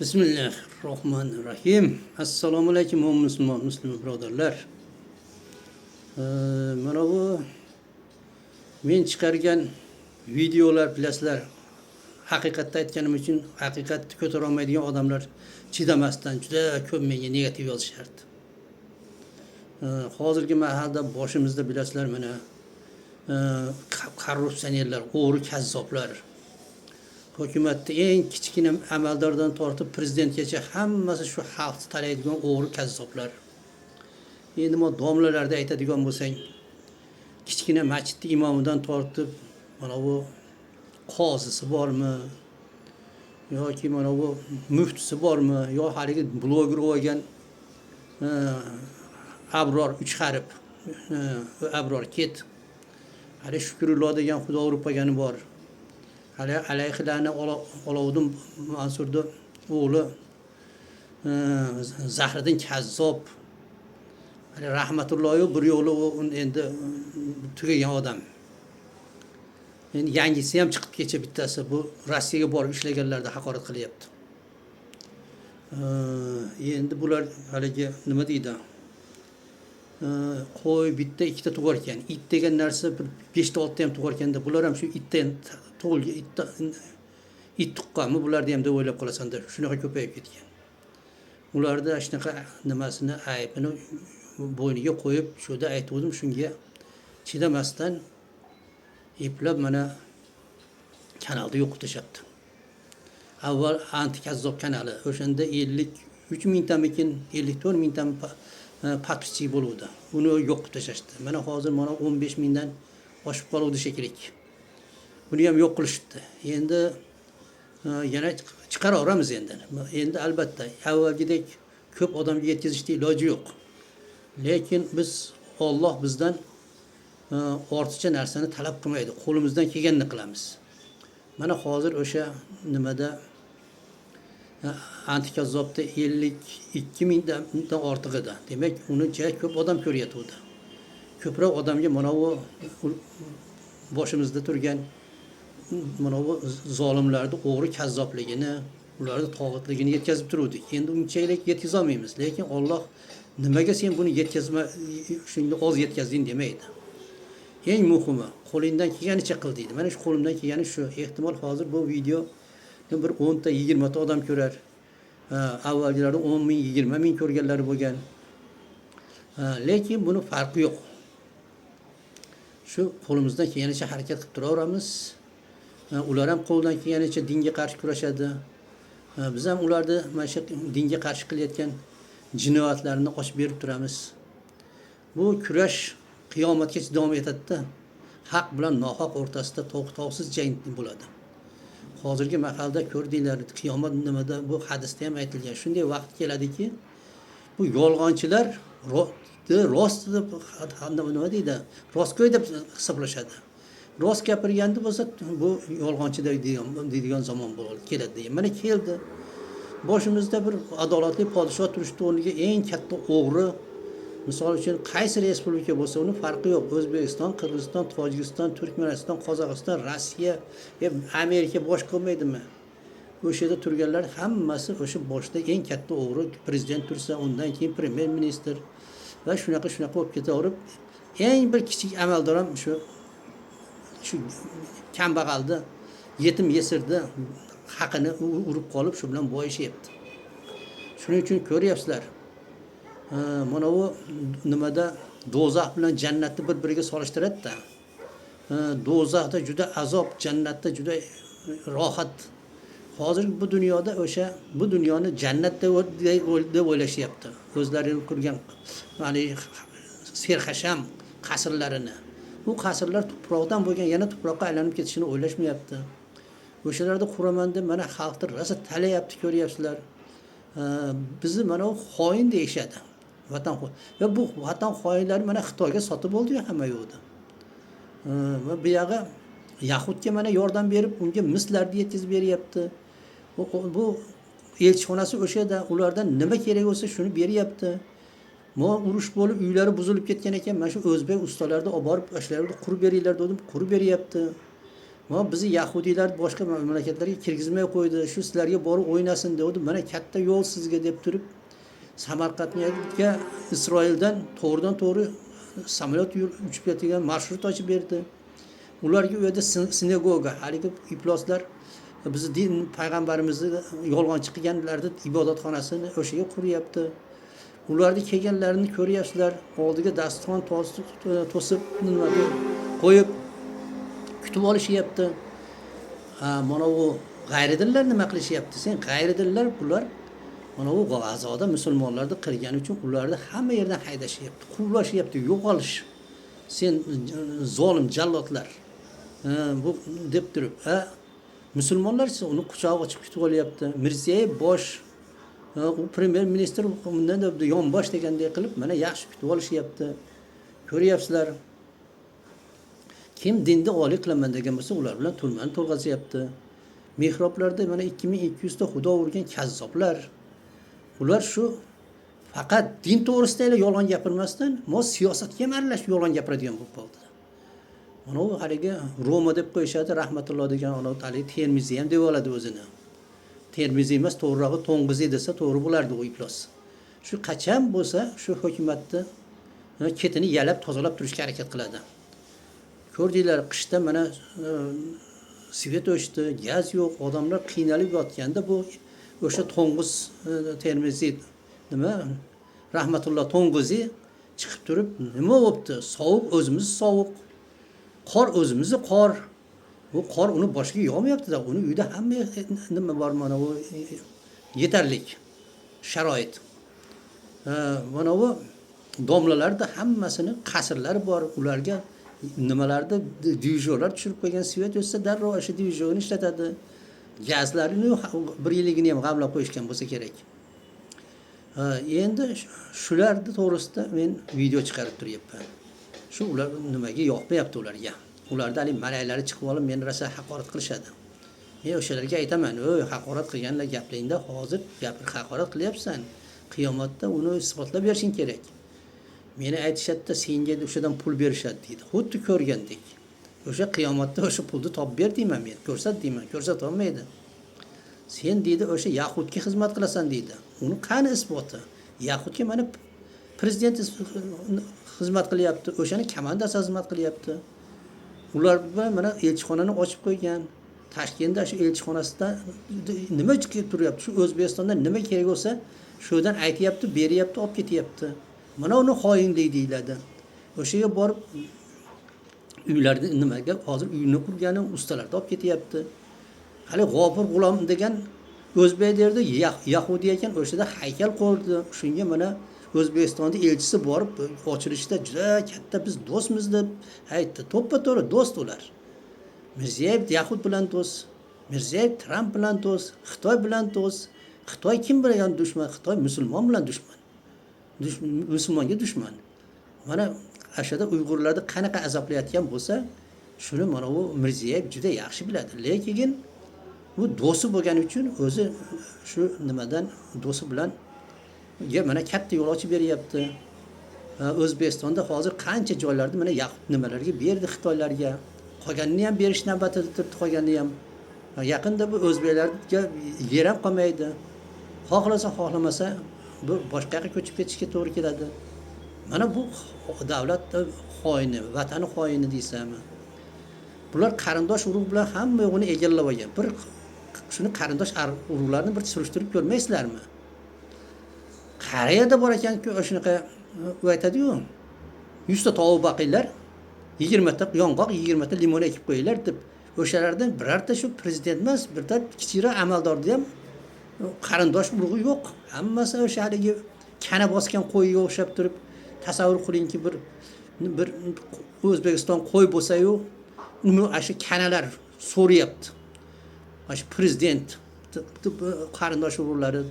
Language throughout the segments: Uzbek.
Bismillahirrahmanirrahim. Assalomu alaykum musulmon birodarlar. Mana bu men chiqargan videolar bilasizlar. Haqiqatda aytganim uchun haqiqatni ko'tara olmaydigan odamlar chidamasdan juda ko'p menga negativ yozishardi. Hozirgi mahalda boshimizda bilasizlar mana korrupsionerlar, o'g'ri kazzoblar. Hukumatda eng kichkina amaldordan tortib prezidentgacha hammasi shu xalqni talaydigan o'g'ri kazzoblar. Endi men domlalarda aytadigan bo'lsang, kichkina masjidni imomidan tortib mana bu qozisi bormi yoki mana bu muftisi bormi yo haligi bloger bo'lgan Abror 3 harf Abror ket. Hali Shukrullo degan Xudo urib qo'ygani bor. Hali alayhilarni Olovuddin Mansurni o'g'li Zahriddin Kazzob. Hali rahmatullohi bir yo'li endi tugagan odam. Endi yangisi ham chiqib kecha bittasi bu Rossiyaga borib ishlaganlarda haqorat qilyapti. Endi bular haligi nima deydi? Qo'y bitta ikkita tug'ar ekan. It degan narsa bir 5 ta 6 ta ham tug'ar ekanda, bular ham shu itdan tug'ilgan it tuqqanmi bularni ham deb o'ylab qolasanda shunaqa ko'payib ketgan. Ularda shunaqa nimasini aybini bo'yniga qo'yib shuda aytdim, shunga chidamasdan eplab mana kanalda yo'qotishyapti. Avval anti-kazzob kanali o'shanda 53 mingtamikin 54 mingtami podpischi bo'luvdi. Uni yo'qib tashlashdi. Mana hozir 15 mingdan oshib qoluvdi shekilli. Buni ham yo'q qilishdi. Endi yana chiqaraveramiz endi. Endi albatta avvalgidek ko'p odamga yetkazishning iloji yo'q. Lekin biz Alloh bizdan ortiqcha narsani talab qilmaydi. Qo'limizdan kelganini qilamiz. Mana hozir o'sha nimada antikazzobda 52 mingdan ortiq edi. Demak, uni juda ko'p odam ko'ryapti. Ko'proq odamga mana bu boshimizda turgan mana bu zolimlarni o'g'ri kazzobligini, ularning tog'itligini yetkazib turdik. Endi unchalik yetkaza olmaymiz, lekin Alloh nimaga sen buni yetkazma, shunga oz yetkazding demaydi. Eng muhimi, qo'lingdan kelganicha qil deydi. Mana shu qo'limdan kelgani shu. Ehtimol hozir bu video bir 10 ta 20 ta odam ko'rar. Avvalgilari 10 ming, 20 ming ko'rganlari bo'lgan. Lekin buni farqi yo'q. Shu qo'limizdan kelganicha harakat qilib turaveramiz. Ular ham qo'ldan kelganicha dinga qarshi kurashadi. Biz ham ularni mana shu dinga qarshi qilayotgan jinoyatlarini ochib berib turamiz. Bu kurash qiyomatgacha davom etadi. Haq bilan nohaq o'rtasida to'xtovsiz jang bo'ladi. Hozirgi mahalda ko'rdinglar, qiyomat nimada bu hadisda ham aytilgan. Shunday vaqt keladiki, bu yolg'onchilar rost deb nima deydi? Rostgo'y deb hisoblashadi. Rost gapirganda bo'lsa, bu yolg'onchi deydigan zamon keladi degan. Mana keldi. Boshimizda bir adolatli podshoh turishdi, o'rniga eng katta o'g'ri. Misol uchun qaysi respublika bo'lsa, uni farqi yo'q. O'zbekiston, Qirg'iziston, Tojikiston, Turkmaniston, Qozog'iston, Rossiya, Amerika bosh qilmaydimi? O'sha yerda turganlar hammasi o'sha boshda eng katta o'g'ri prezident tursa, undan keyin premyer ministr va shunaqa bo'lib ketaverib, eng bir kichik amaldor ham shu kambag'alni, yetim yesirni haqini urib qolib, shu bilan boyishyapti. Shuning uchun ko'ryapsizlar. Mana bu nimada do'zax bilan jannatni bir-biriga solishtiradi-da. Do'zaxda juda azob, jannatda juda rohat. Hozir bu dunyoda o'sha bu dunyoni jannat deb o'ylashyapti. O'zlarining qurgan mana serxasham qasrlarini. Bu qasrlar tuproqdan bo'lgan, yana tuproqqa aylanib ketishini o'ylashmayapti. O'shalarda quraman deb mana xalqni rosa talayapti, ko'ryapsizlar. Bizni mana xoin deyshadi. Vatan va bu vatan xoinlari mana Xitoyga sotib oldi-yu hamma yo'qda. Va bu yoqqa Yahudga mana yordam berib, unga mislarni yetkazib beryapti. Bu elchixonasi o'shada, ulardan nima kerak bo'lsa shuni beryapti. Mo urush bo'lib, uylari buzilib ketgan ekan, mana shu o'zbek ustalarni olib borib, ashlarni qurib beringlar dedim, qurib beryapti. Bizi Yahudiylar boshqa mamlakatlarga kirgizmay qo'ydi. Shu sizlarga borib o'ynasin dedi. Mana katta yo'l sizga deb turib Samarqandga Isroildan to'g'ridan to'g'ri samolyot uchib ketadigan marshrut ochib berdi. Ularga u yerda sinagoga, haligi ifloslar bizni din payg'ambarimizni yolg'onchi qilganlarni ibodatxonasini o'shaga quryapti. Ularni kelganlarini ko'ryapsizlar. Oldiga dasturxon to'sib nimaga qo'yib kutib olishyapti. Mana bu g'ayridinlar nima qilishyapti? Sen g'ayridinlar bular mana bu G'azoda musulmonlarni qilgani uchun ularni hamma yerdan haydashyapti, quvlashyapti, yo'qolish. Sen zolim jallodlar. Bu deb turib, musulmonlar esa uni quchoq ochib kutib olyapti. Mirziyoyev bosh u premyer ministr undan deb yonbosh degandek qilib mana yaxshi kutib olishyapti. Ko'ryapsizlar. Kim dinni oliy qilaman degan bo'lsa, ular bilan turmani to'lg'azyapti. Mehroblarda mana 2200 ta xudo urgan kazzoblar. Ular shu faqat din to'g'risida yolg'on gapirmasdan, siyosatga ham aralashib yolg'on gapiradigan bo'lib qoldi. Mana u haligi Roma deb qo'yishadi, rahmatulloh degan Alloh taolo Termiziy ham deb oladi o'zini. Termiziy emas, to'g'rirog'i To'ng'iziy desa to'g'ri bo'lardi u iflos. Shu qachon bo'lsa, shu hukumatni ketini yalab tozalab turishga harakat qiladi. Ko'rdinglar, qishda mana svet o'chdi, gaz yo'q, odamlar qiynalib yotganda bu o'sha To'ng'iz Termiziy nima rahmatulloh To'ng'iziy chiqib turib nima bo'pti? Sovuq, o'zimiz sovuq. Qor o'zimizni qor. Bu qor uni boshiga yog'mayapti-da, uni uyda hamma nima bor mana bu yetarlik sharoit. Mana bu domlalarda hammasini qasrlari bor, ularga nimalarda divizorlar tushirib qo'ygan, svet o'tsa darrov o'sha divizorni ishlatadi. Gazlarini bir yilligini ham g'amlab qo'yishgan bo'lsa kerak. Endi shularni to'g'risida men video chiqarib turyapman. Shu ular nimaga yoqmayapti ularga. Ularda hali malaylari chiqib olib meni rosa haqorat qilishadi. Men o'shalarga aytaman, "O'y, haqorat qilganlar gaplingda hozir gapir, haqorat qilyapsan. Qiyomatda uni isbotlab berishing kerak." Meni aytishadi, "Senga o'shadan pul berishadi" deydi. Xuddi ko'rgandek. O'sha qiyomatda o'sha pulni topib ber deyman men, ko'rsat deyman, ko'rsata olmaydi. Sen deydi o'sha Yahudga xizmat qilasan deydi. Uni qani isboti? Yahudga mana prezident xizmat qilyapti, o'shani komandasi xizmat qilyapti. Ular bilan mana elchixonani ochib qo'ygan. Toshkentda shu elchixonasida nima kelib turyapti? Shu O'zbekistonda nima kerak bo'lsa, sho'dan aytayapti, beryapti, olib ketyapti. Mana uni xoinlik deyiladi. O'shaga borib uylarda nimaga hozir uyni qurgani ustalarni olib ketyapti. Hali G'ofur G'ulom degan o'zbek yerda Yahudi ekan, o'shada haykal qo'ydi. Shunga mana O'zbekistonda elchisi borib ochilishda juda katta biz do'stmiz deb aytdi. To'ppa-to'g'ri do'st ular. Mirziyoyev Yahud bilan do'st, Mirziyoyev Tramp bilan do'st, Xitoy bilan do'st. Xitoy kim bilan dushman? Xitoy musulmon bilan dushman. Musulmonga dushman. Mana ashada Uyg'urlarni qanaqa azoblayotgan bo'lsa, shuni mana bu Mirziyoyev juda yaxshi biladi. Lekin bu do'sti bo'lgani uchun o'zi shu nimadan do'sti bilan mana katta yo'l ochib beryapti. O'zbekistonda hozir qancha joylarda mana Yahud nimalarga berdi Xitoylarga. Qolganini ham berish navbatida turibdi, qolganini ham. Yaqinda bu o'zbeklarga yer ham qolmaydi. Xohlasa, xohlamasa bu boshqa yoqqa ko'chib ketishga to'g'ri keladi. Mana bu davlat xoini, vatani xoini deysam. Bular qarindosh urug' bilan hamma yo'g'ini egallab olgan. Bir shuni qarindosh urug'larni bir surishtirib ko'rmaysizlarmi? Qarayada bor ekan-ku, shunaqa u aytadi-yu. 100 ta tovuq boqinglar, 20 ta yong'oq, 20 ta limon ekib qo'yinglar deb. O'shalardan birorta shu prezident emas, birta kichikroq amaldorda ham qarindosh urug'i yo'q. Hammasi o'sha haligi kana bosgan qo'yga o'xshab turib, tasavvur qilingki bir O'zbekiston qo'y bo'lsa-yu, uni o'sha kanalar so'rayapti. O'sha prezident qarindosh urug'lari,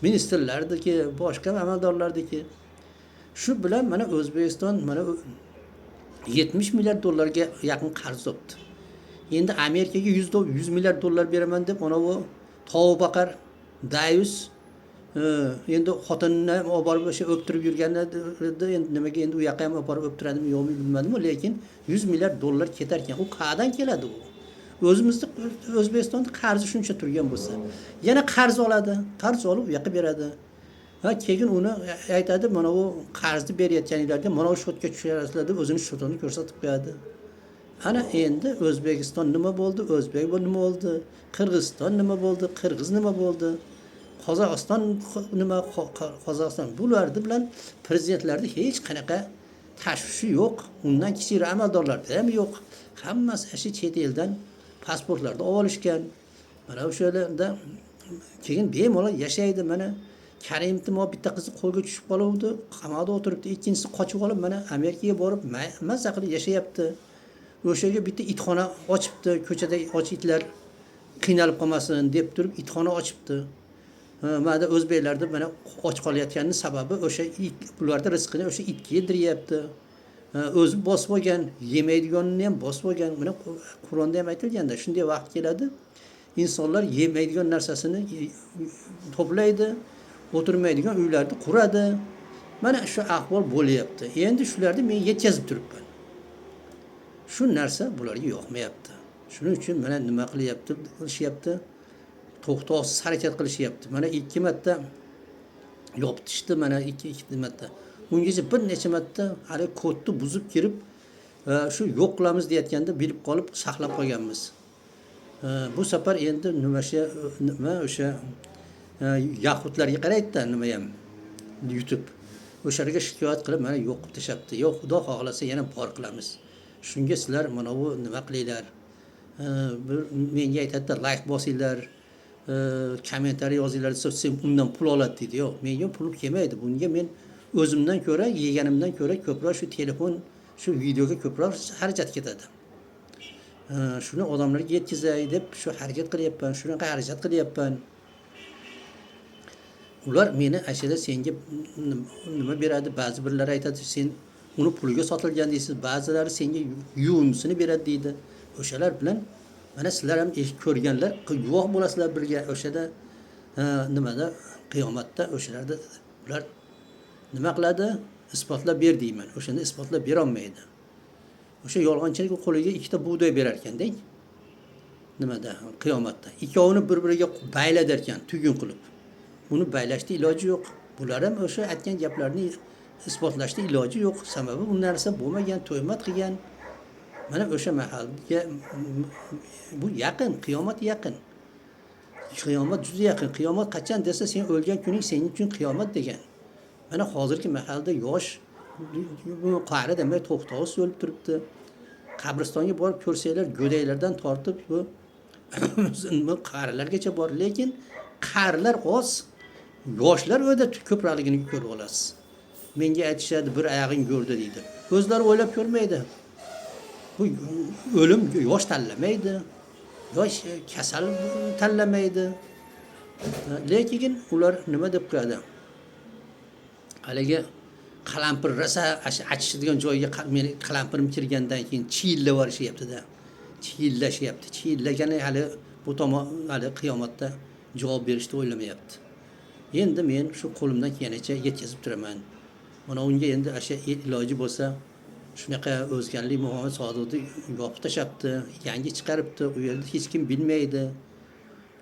ministrlardagi, boshqa amaldorlardagi shu bilan mana O'zbekiston mana 70 milliard dollarga yaqin qarz olibdi. Endi Amerikaga 100 milliard dollar beraman deb mana bu tovuq boqar Dayus endi xotinini ham olib borib o'sha o'ptirib yurganda endi nimaga endi u yoqqa ham olib borib o'ptiradimi yo'qmi bilmadim, lekin 100 milliard dollar ketar ekan. U qayerdan keladi u? O'zimizda O'zbekistonda qarzi shuncha turgan bo'lsa, yana qarz oladi, qarz olib u yoqqa beradi. Ha, keyin uni aytadi, mana bu qarzni berayotganinglarga mana shu shotga tushirasizlar deb o'zini shotini ko'rsatib qo'yadi. Ana endi O'zbekiston nima bo'ldi? O'zbek nima bo'ldi? Qirg'iziston nima bo'ldi? Qirg'iz nima bo'ldi? Qozog'iston nima? Qozog'iston bularni bilan prezidentlarda hech qanaqa tashvishi yo'q. Undan kichik amaldorlarda ham yo'q. Hammasi shu chet eldan pasportlarni olishgan. Mana o'shalarda keyin bemalol yashaydi. Mana Karimov bitta qizi qo'lga tushib qoluvdi, qamoqda o'tiribdi. Ikkinchisi qochib olib mana Amerikaga borib mazza qilib yashayapti. O'shaga bitta itxona ochibdi, ko'chada och itlar qiynalib qolmasin deb turib itxona ochibdi. Mana o'zbeklarda mana och qolayotgani sababi o'sha it, ularda rizqini o'sha itga yediryapti. O'zi bosib olgan, yemaydiganini ham bosib olgan. Mana Qur'onda ham aytilganda, shunday vaqt keladi, insonlar yemaydigan narsasini to'playdi, o'tirmaydigan uylarni quradi. Mana shu ahvol bo'lyapti. Endi shularni men yetkazib turibman. Shu narsa bularga yoqmayapti. Shuning uchun mana nima qilishyapti? To'xtovsiz harakat qilishyapti. Mana 2 marta yoptishdi, mana 2 marta. Ungacha bir necha marta hali kodni buzib kirib, shu yo'q qilamiz deyotganda bilib qolib saqlab qolganmiz. Bu safar endi nima o'sha yahudlarga qaraydi-da, nima ham YouTube. O'shalarga shikoyat qilib mana yo'q qilib tashabdi. Yo'q, Xudo xohlasa yana bor qilamiz. Shunga sizlar mana bu nima qilinglar? Menga aytadi, like bosinglar, kommentariy yozinglar desa, sen undan pul oladi deydi. Yo'q, menga pul kelmaydi. Bunga men o'zimdan ko'ra, yeganimdan ko'ra ko'proq shu telefon, shu videoga ko'proq xarajat ketadi. Shuni odamlarga yetkazay deb shu harakat qilyapman, shunaqa xarajat qilyapman. Ular meni ashada senga nima beradi? Ba'zi birlar aytadi, sen uni pulga sotilgan deysiz, ba'zilari senga yuvinisini beradi deydi. O'shalar bilan mana sizlar ham ko'rganlar, guvoh bo'lasizlar birga o'shada nimada qiyomatda o'shalarda ular nima qiladi? Isbotlab ber deyman. O'shanda isbotlab bera olmaydi. O'sha yolg'onchilik qo'liga 2 ta bug'doy berar ekan-da. Nimada? Qiyomatda. Ikkovini bir-biriga bayladi ekan, tugun qilib. Buni baylashda iloji yo'q. Bular ham o'sha aytgan gaplarni isbotlashda iloji yo'q. Sababi bu narsa bo'lmagan, to'ymat qilgan. Mana o'sha mahalga bu yaqin, qiyomat yaqin. Qiyomat juda yaqin. Qiyomat qachon desa, sen o'lgan kuning sening uchun qiyomat degan. Mana hozirgi mahalda yosh bu qari demay to'xtovsiz o'lib turibdi. Qabristonga borib ko'rsanglar, go'daylardan tortib bu qarilargacha bor, lekin qarilar oz, yoshlar o'da ko'proqligini ko'rib olasiz. Menga aytishadi, bir oyog'ing go'rdi deydi. O'zlari o'ylab ko'rmaydi. Bu o'lim yosh tanlamaydi. Yosh kasal tanlamaydi. Lekin ular nima deb qo'yadi? Haligi qalampir rosa achishadigan joyga meni qalampirim kirgandan keyin chiyillab borishyapti-da. Chiyillashyapti. Chiyillagani hali bu tomon hali qiyomatda javob berishni o'ylamayapti. Endi men shu qo'limdan kelganicha yetkazib turaman. Mana unga endi asha iloji bo'lsa, shunaqa o'zganlik Muhammad Sodiqni yopib tashabdi, yangi chiqaribdi, u yerda hech kim bilmaydi.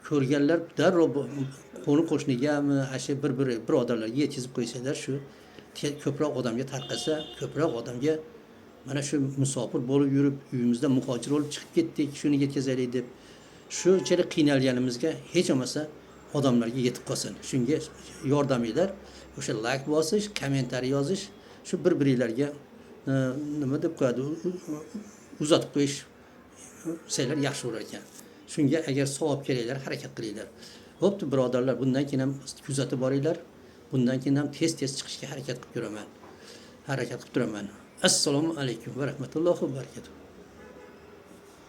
Ko'rganlar darrov qo'ni-qo'shnigami, asha birodarlarga yetkazib qo'ysalar, shu ko'proq odamga tarqasa, ko'proq odamga mana shu musofir bo'lib yurib, uyimizda muhojir bo'lib chiqib ketdik, shuni yetkazaylik deb shunchalik qiynalganimizga hech bo'lmasa odamlarga yetib qolsin. Shunga yordaminglar, o'sha like bosish, kommentariy yozish, shu bir-biringlarga nima deb qo'yadi, uzatib qo'yish saylar yaxshi bo'lar ekan. Shunga agar savob keraklar, harakat qilinglar. Xo'pti, birodarlar, bundan keyin ham kuzatib boringlar. Bundan keyin ham tez-tez chiqishga harakat qilib turaman. Assalomu alaykum va rahmatullohi va barakatuh.